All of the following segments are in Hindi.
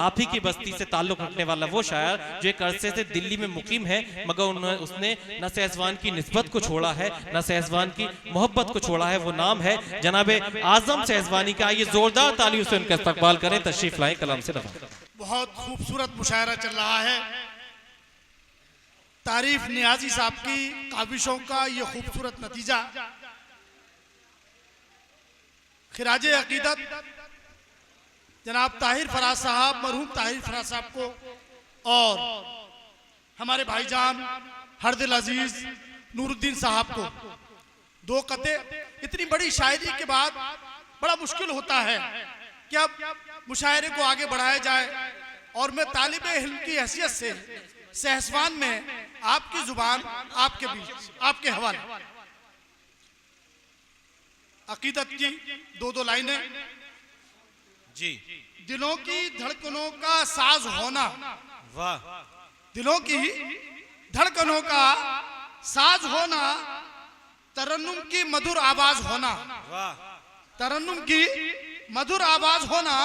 आप ही की बस्ती से ताल्लुक रखने वाला वो शायर जो एक अरसे से दिल्ली में मुकीम है, मगर उसने न सहसवान की निस्बत को छोड़ा है, न सहसवान की मोहब्बत को छोड़ा है। वो नाम है जनाबे आजम सहसवानी का। ये जोरदार तालियों से उनका इस्तकबाल करें, तशरीफ लाएं कलाम से रफा। बहुत खूबसूरत मुशायरा चल रहा है। तारीफ नियाजी साहब की काविशों का ये खूबसूरत नतीजा खिराज अकीदत जनाब ताहिर फराज साहब, मरहूम ताहिर फराज साहब को और हमारे भाईजान हरदिल अजीज नूरुद्दीन साहब को दो कते। इतनी बड़ी शायरी के बाद बड़ा मुश्किल होता है कि अब मुशायरे को आगे बढ़ाया जाए, और मैं तालिबे इल्म की हैसियत से सहसवान में आपकी जुबान, आपके बीच, आपके हवाले अकीदत की दो लाइनें जी। दिलों की धड़कनों का साज होना, वाह। दिलों की धड़कनों का साज होना, तरन्नुम की मधुर आवाज होना, वाह। तरन्नुम की मधुर आवाज होना,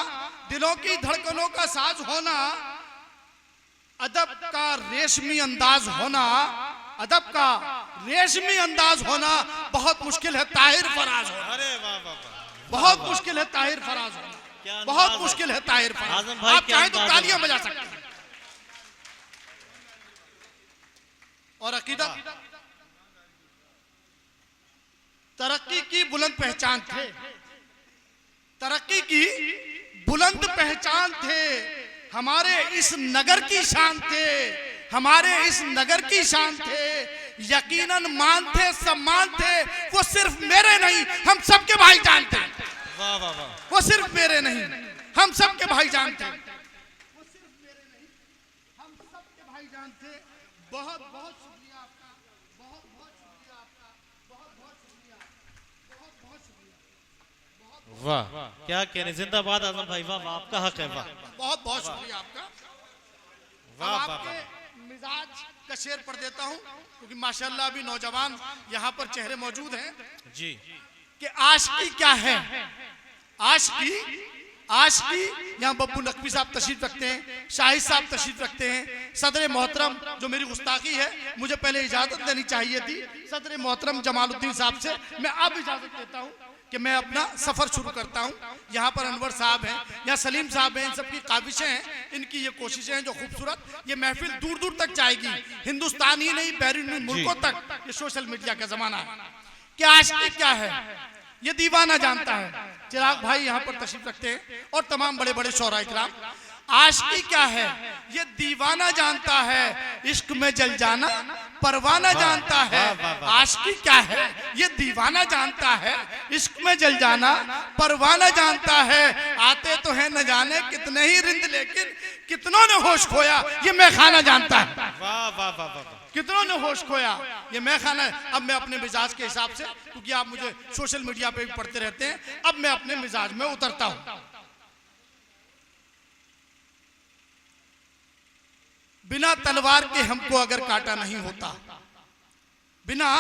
दिलों की धड़कनों का साज होना, अदब का रेशमी अंदाज होना, अदब का रेशमी अंदाज होना बहुत मुश्किल है ताहिर फराज होना। अरे वाह वाह वाह, बहुत मुश्किल है ताहिर फराज होना, बहुत मुश्किल है ताहिर फराज। आप चाहें तो तालियां बजा सकते हैं। और अकीदत तरक्की की बुलंद पहचान थे, तरक्की की बुलंद पहचान थे, हमारे इस नगर की शान थे, हमारे इस नगर की शान थे। यकीनन मान थे, सम्मान थे, वो सिर्फ मेरे नहीं हम सबके भाईजान थे। वाह वाह वाह। वो सिर्फ मेरे नहीं हम सबके भाईजान थे, वो सिर्फ मेरे नहीं हम सबके भाईजान थे। बहुत बहुत शुक्रिया आपका, बहुत बहुत शुक्रिया आपका, बहुत बहुत शुक्रिया, बहुत बहुत शुक्रिया। वाह, क्या कहने, जिंदाबाद आजम भाई, वाह, आपका हक है, वाह। बहुत बहुत शुक्रिया आपका। वाह आपके मिजाज का शेर पढ़ देता हूँ, क्योंकि माशाल्लाह अभी नौजवान यहाँ पर चेहरे मौजूद हैं जी। कि आशिकी क्या है। आशिकी, आशिकी, यहाँ बब्बू नकवी साहब तशरीफ रखते हैं, शाहिद साहब तशरीफ रखते हैं, सदर मोहतरम, जो मेरी गुस्ताखी है, मुझे पहले इजाजत देनी चाहिए थी सदर मोहतरम जमालुद्दीन साहब से, मैं अब इजाजत देता हूँ कि मैं अपना सफर शुरू करता हूँ। यहाँ पर अनवर साहब हैं, यहाँ सलीम साहब हैं, इन सबकी काविशें हैं, इनकी ये कोशिशें हैं जो खूबसूरत, ये महफिल दूर दूर तक जाएगी, हिंदुस्तान ही नहीं बैरूनी मुल्कों तक। ये सोशल मीडिया का जमाना है। क्या आशिकी क्या है ये दीवाना जानता है। चिराग भाई यहाँ पर तशरीफ रखते हैं और तमाम बड़े बड़े शौरा इकराम। आशिकी क्या है ये दीवाना जानता है, इश्क में जल जाना परवाना जानता है। आशिकी क्या है ये दीवाना जानता है, इश्क में जल जाना परवाना जानता है। आते तो है न जाने कितने ही रिंद, लेकिन कितनों ने होश खोया ये मैं खाना जानता है। वाह वाह वाह वाह, कितनों ने होश खोया ये मैं खाना। अब मैं अपने मिजाज के हिसाब से, क्योंकि आप मुझे सोशल मीडिया पे भी पढ़ते रहते हैं, अब मैं अपने मिजाज में उतरता हूं। बिना तलवार के हमको अगर काटा नहीं होता, बिना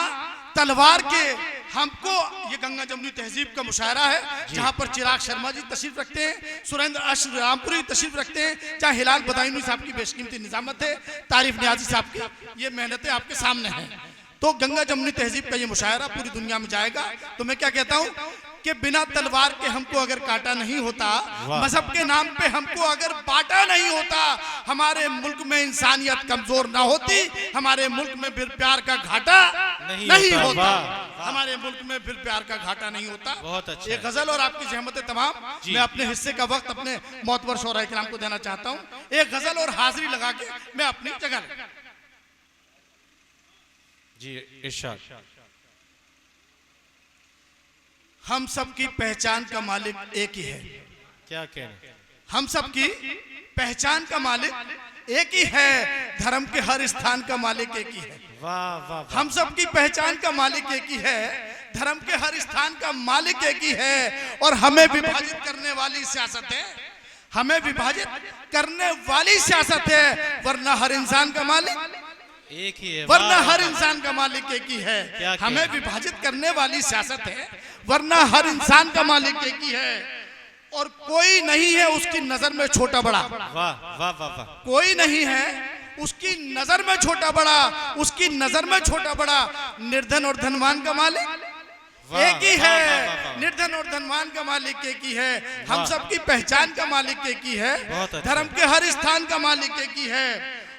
तलवार के हमको, ये गंगा जमुनी तहजीब का मुशायरा है जहां पर चिराग शर्मा जी तशरीफ रखते हैं, सुरेंद्र अशर रामपुरी तशरीफ रखते हैं, जहां हिलाल बदायूनी साहब की बेशकीमती निजामत है, तारीफ नियाजी साहब की ये मेहनतें आपके सामने हैं। तो गंगा जमुनी तहजीब का ये मुशायरा पूरी दुनिया में जाएगा। तो मैं क्या कहता हूं कि बिना तलवार के हमको अगर काटा नहीं होता, मजहब के नाम पे हमको अगर बांटा नहीं होता, हमारे मुल्क में इंसानियत कमजोर ना होती, हमारे मुल्क में फिर प्यार का घाटा नहीं होता, हमारे मुल्क में फिर प्यार का घाटा नहीं होता। बहुत अच्छा। एक गजल और आपकी जहमत तमाम, मैं अपने हिस्से का वक्त अपने मोतबर शौरा इकराम को देना चाहता हूँ। एक गजल और हाजिरी लगा के मैं अपनी जगह जी इरशाद। हम सब की पहचान का मालिक एक ही है। क्या कहने, हम सब की पहचान का मालिक एक ही है, धर्म के हर स्थान का मालिक एक ही है। वाह वाह, हम सब की पहचान का मालिक एक ही है, धर्म के हर स्थान का मालिक एक ही है। और हमें विभाजित करने वाली सियासत है, हमें विभाजित करने वाली सियासत है, वरना हर इंसान का मालिक एक ही है, वरना हर इंसान का मालिक एक ही है। हमें विभाजित करने वाली सियासत है, वरना हर इंसान का मालिक एक ही है। और कोई नहीं है उसकी नजर में छोटा बड़ा। वाह वाह वाह वाह। कोई नहीं है उसकी नजर में छोटा बड़ा, उसकी नजर में छोटा बड़ा। निर्धन और धनवान का मालिक एक ही है, निर्धन और धनवान का मालिक एक ही है, हम सबकी पहचान का मालिक एक ही है, धर्म के हर स्थान का मालिक एक ही है।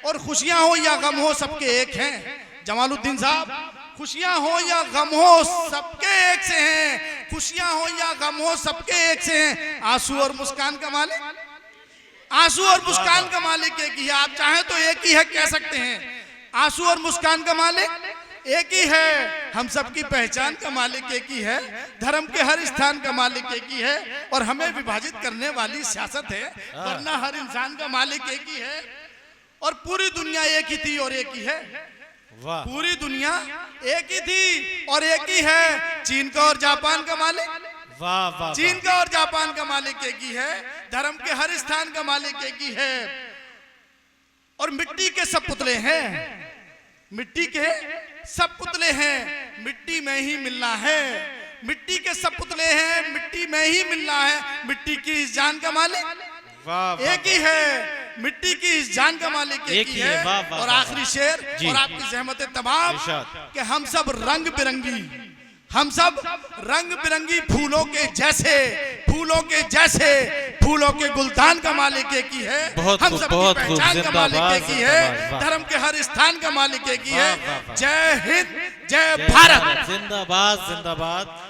और खुशियां हो या गम हो सबके एक हैं। जमालुद्दीन साहब, खुशियां हो या गम हो सबके एक से हैं, खुशियां हो या गम हो सबके एक से हैं। आंसू और मुस्कान का मालिक, आंसू और मुस्कान का मालिक एक ही है। आप चाहें तो एक ही है कह सकते हैं, आंसू और मुस्कान का मालिक एक ही है, हम सबकी पहचान का मालिक एक ही है, धर्म के हर स्थान का मालिक एक ही है। और हमें विभाजित करने वाली सियासत है, वरना हर इंसान का मालिक एक ही है। और पूरी दुनिया एक ही थी और एक ही है। वाह। पूरी दुनिया एक ही थी और एक ही है। चीन का और जापान का मालिक, वाह वाह। चीन का और जापान का मालिक एक ही है, धर्म के हर स्थान का मालिक एक ही है। और मिट्टी के सब पुतले हैं, मिट्टी के सब पुतले हैं, मिट्टी में ही मिलना है। मिट्टी के सब पुतले हैं, मिट्टी में ही मिलना है। मिट्टी की इस जान का मालिक एक ही है, मिट्टी की इस जान का मालिक एक ही है। और आखिरी शेर और आपकी ज़हमत तमाम कि हम सब रंग बिरंगी, हम सब रंग बिरंगी फूलों के जैसे, फूलों के जैसे, फूलों के गुलदान का मालिक एक ही है। हम सब की पहचान का मालिक एक ही है, धर्म के हर स्थान का मालिक एक ही है। जय हिंद, जय भारत। जिंदाबाद जिंदाबाद।